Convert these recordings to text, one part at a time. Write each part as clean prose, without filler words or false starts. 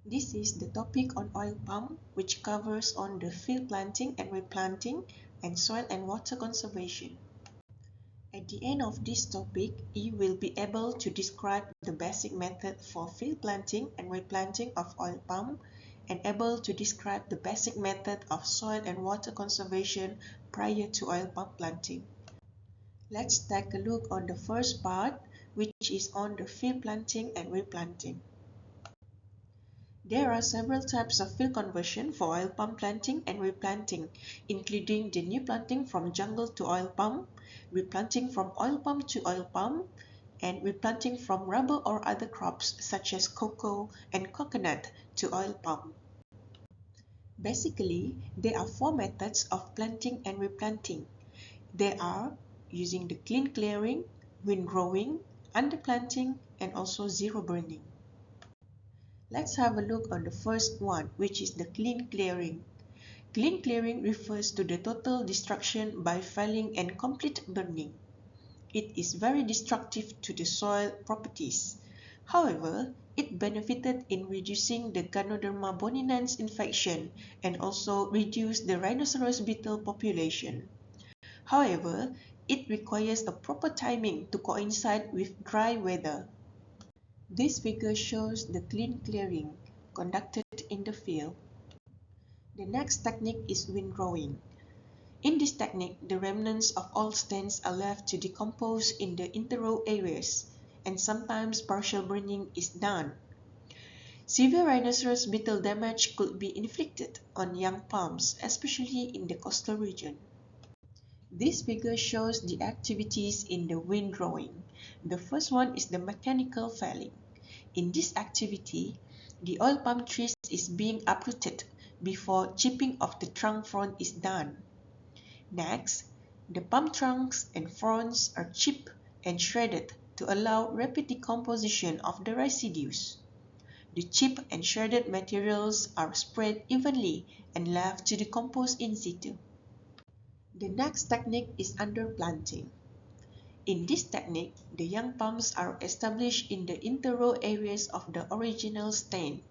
This is the topic on oil palm, which covers on the field planting and replanting and soil and water conservation. At the end of this topic, you will be able to describe the basic method for field planting and replanting of oil palm and able to describe the basic method of soil and water conservation prior to oil palm planting. Let's take a look on the first part, which is on the field planting and replanting. There are several types of field conversion for oil palm planting and replanting, including the new planting from jungle to oil palm, replanting from oil palm to oil palm, and replanting from rubber or other crops such as cocoa and coconut to oil palm. Basically, there are four methods of planting and replanting. They are using the clean clearing, windrowing, underplanting, and also zero burning. Let's have a look on the first one, which is the clean clearing. Clean clearing refers to the total destruction by felling and complete burning. It is very destructive to the soil properties. However, it benefited in reducing the Ganoderma boninans infection and also reduced the rhinoceros beetle population. However, it requires a proper timing to coincide with dry weather. This figure shows the clean clearing conducted in the field. The next technique is windrowing. In this technique, the remnants of old stands are left to decompose in the interrow areas, and sometimes partial burning is done. Severe rhinoceros beetle damage could be inflicted on young palms, especially in the coastal region. This figure shows the activities in the windrowing. The first one is the mechanical felling. In this activity, the oil palm trees is being uprooted before chipping of the trunk frond is done. Next, the palm trunks and fronds are chipped and shredded to allow rapid decomposition of the residues. The chipped and shredded materials are spread evenly and left to decompose in situ. The next technique is underplanting. In this technique, the young palms are established in the interrow areas of the original stand,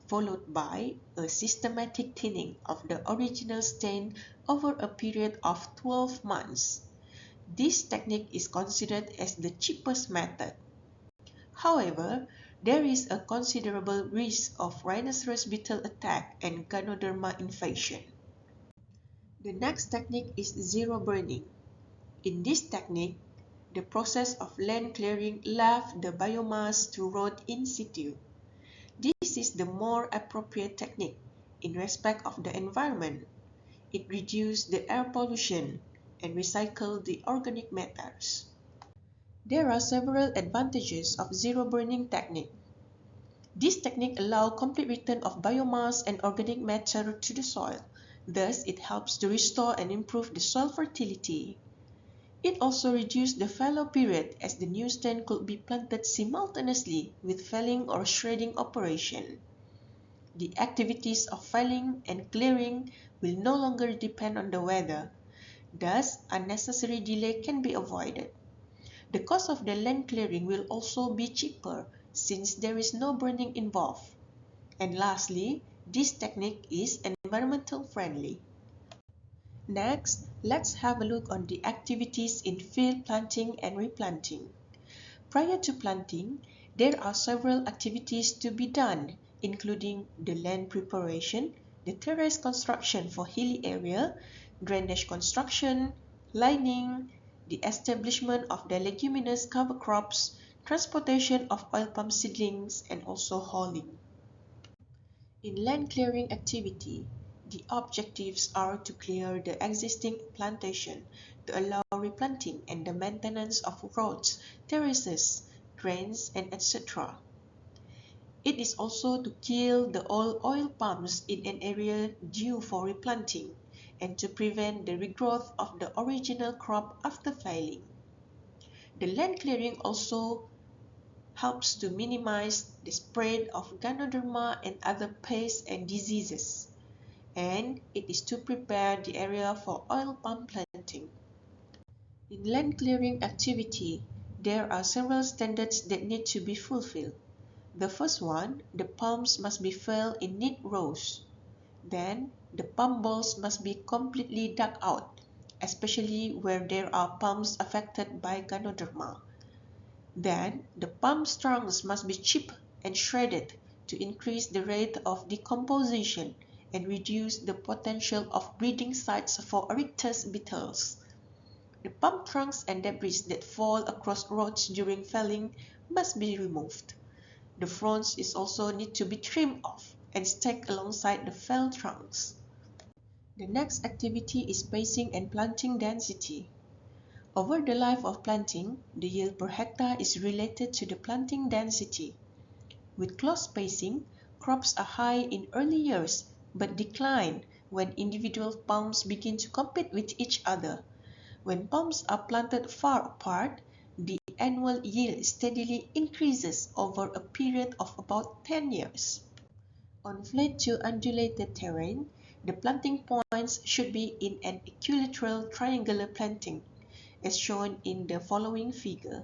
followed by a systematic thinning of the original stand over a period of 12 months. This technique is considered as the cheapest method. However, there is a considerable risk of rhinoceros beetle attack and Ganoderma infection. The next technique is zero burning. In this technique, the process of land clearing left the biomass to rot in situ. This is the more appropriate technique in respect of the environment. It reduces the air pollution and recycles the organic matters. There are several advantages of zero burning technique. This technique allows complete return of biomass and organic matter to the soil. Thus, it helps to restore and improve the soil fertility. It also reduced the fallow period as the new stand could be planted simultaneously with felling or shredding operation. The activities of felling and clearing will no longer depend on the weather. Thus, unnecessary delay can be avoided. The cost of the land clearing will also be cheaper since there is no burning involved. And lastly, this technique is environmental friendly. Next, let's have a look on the activities in field planting and replanting. Prior to planting, there are several activities to be done, including the land preparation, the terrace construction for hilly area, drainage construction, lining, the establishment of the leguminous cover crops, transportation of oil palm seedlings, and also hauling. In land clearing activity, the objectives are to clear the existing plantation, to allow replanting and the maintenance of roads, terraces, drains, and etc. It is also to kill the oil palms in an area due for replanting and to prevent the regrowth of the original crop after felling. The land clearing also helps to minimize the spread of Ganoderma and other pests and diseases, and it is to prepare the area for oil palm planting. In land clearing activity, there are several standards that need to be fulfilled. The first one, the palms must be filled in neat rows. Then, the palm balls must be completely dug out, especially where there are palms affected by Ganoderma. Then, the palm trunks must be chipped and shredded to increase the rate of decomposition and reduce the potential of breeding sites for Oryctes beetles. The palm trunks and debris that fall across rods during felling must be removed. The fronds is also need to be trimmed off and stacked alongside the felled trunks. The next activity is spacing and planting density. Over the life of planting, the yield per hectare is related to the planting density. With close spacing, crops are high in early years but decline when individual palms begin to compete with each other. When palms are planted far apart, the annual yield steadily increases over a period of about 10 years. On flat to undulated terrain, the planting points should be in an equilateral triangular planting, as shown in the following figure.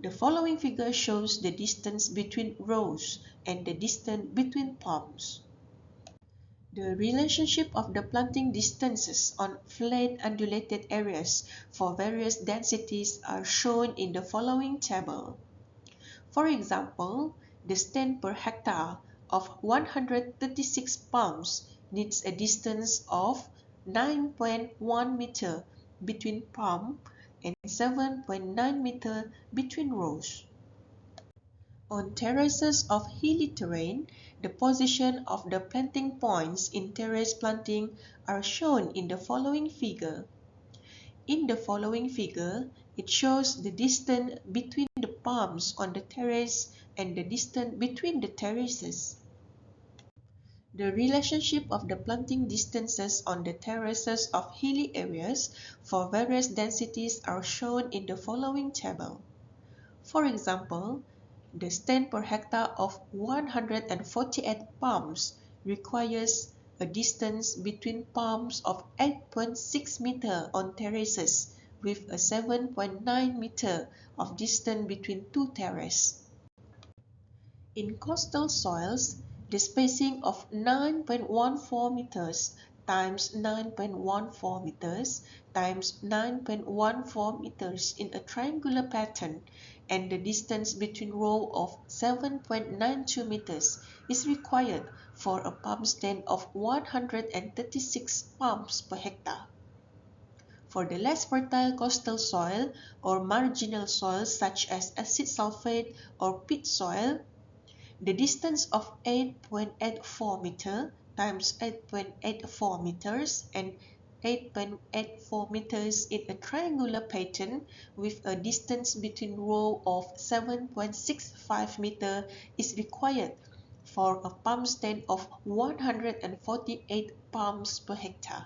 The following figure shows the distance between rows and the distance between palms. The relationship of the planting distances on flat undulated areas for various densities are shown in the following table. For example, the stand per hectare of 136 palms needs a distance of 9.1 meter between palm and 7.9 meter between rows. On terraces of hilly terrain, the position of the planting points in terrace planting are shown in the following figure. In the following figure, it shows the distance between the palms on the terrace and the distance between the terraces. The relationship of the planting distances on the terraces of hilly areas for various densities are shown in the following table. For example, the stand per hectare of 148 palms requires a distance between palms of 8.6 meter on terraces with a 7.9 meter of distance between two terraces. In coastal soils, the spacing of 9.14 meters times 9.14 meters times 9.14 meters in a triangular pattern and the distance between rows of 7.92 meters is required for a palm stand of 136 palms per hectare. For the less fertile coastal soil or marginal soils such as acid sulfate or peat soil, the distance of 8.84 meter times 8.84 meters and 8.84 meters in a triangular pattern with a distance between rows of 7.65 meter is required for a palm stand of 148 palms per hectare.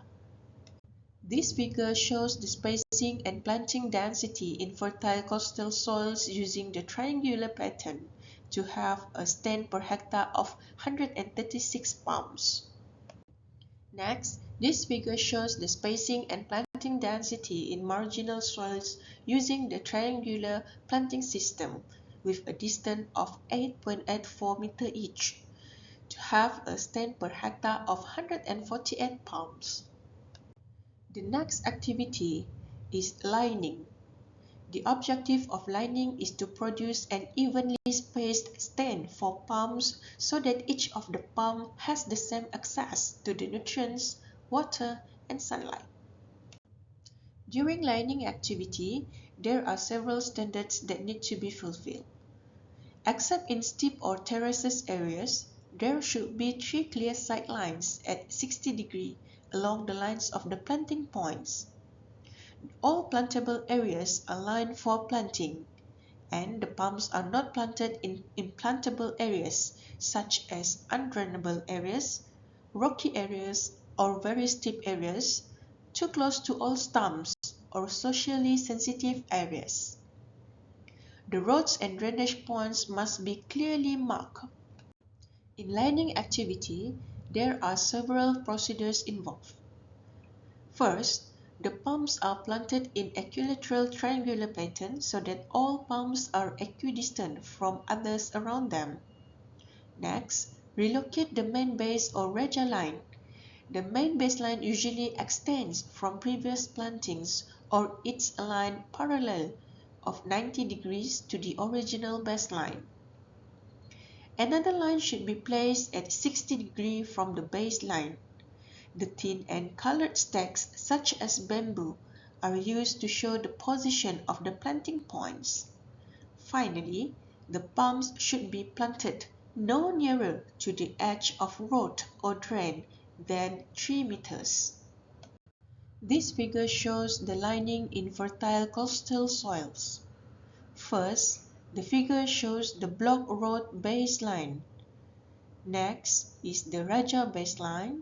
This figure shows the spacing and planting density in fertile coastal soils using the triangular pattern to have a stand per hectare of 136 palms. Next, this figure shows the spacing and planting density in marginal soils using the triangular planting system with a distance of 8.84 meter each to have a stand per hectare of 148 palms. The next activity is lining. The objective of lining is to produce an evenly spaced stand for palms so that each of the palm has the same access to the nutrients, water, and sunlight. During lining activity, there are several standards that need to be fulfilled. Except in steep or terraces areas, there should be 3 clear sight lines at 60 degrees along the lines of the planting points. All plantable areas are lined for planting, and the palms are not planted in implantable areas such as undrainable areas, rocky areas, or very steep areas, too close to all stumps, or socially sensitive areas. The roads and drainage points must be clearly marked. In lining activity, there are several procedures involved. First, The palms are planted in equilateral triangular pattern so that all palms are equidistant from others around them. Next, relocate the main base or raja line. The main baseline usually extends from previous plantings or it's aligned parallel of 90 degrees to the original baseline. Another line should be placed at 60 degrees from the baseline. The thin and colored stacks such as bamboo are used to show the position of the planting points. Finally, the palms should be planted no nearer to the edge of road or drain than 3 meters. This figure shows the lining in fertile coastal soils. First, the figure shows the block road baseline. Next is the raja baseline,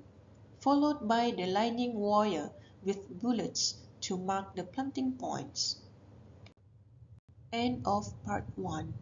followed by the lining wire with bullets to mark the planting points. End of part 1.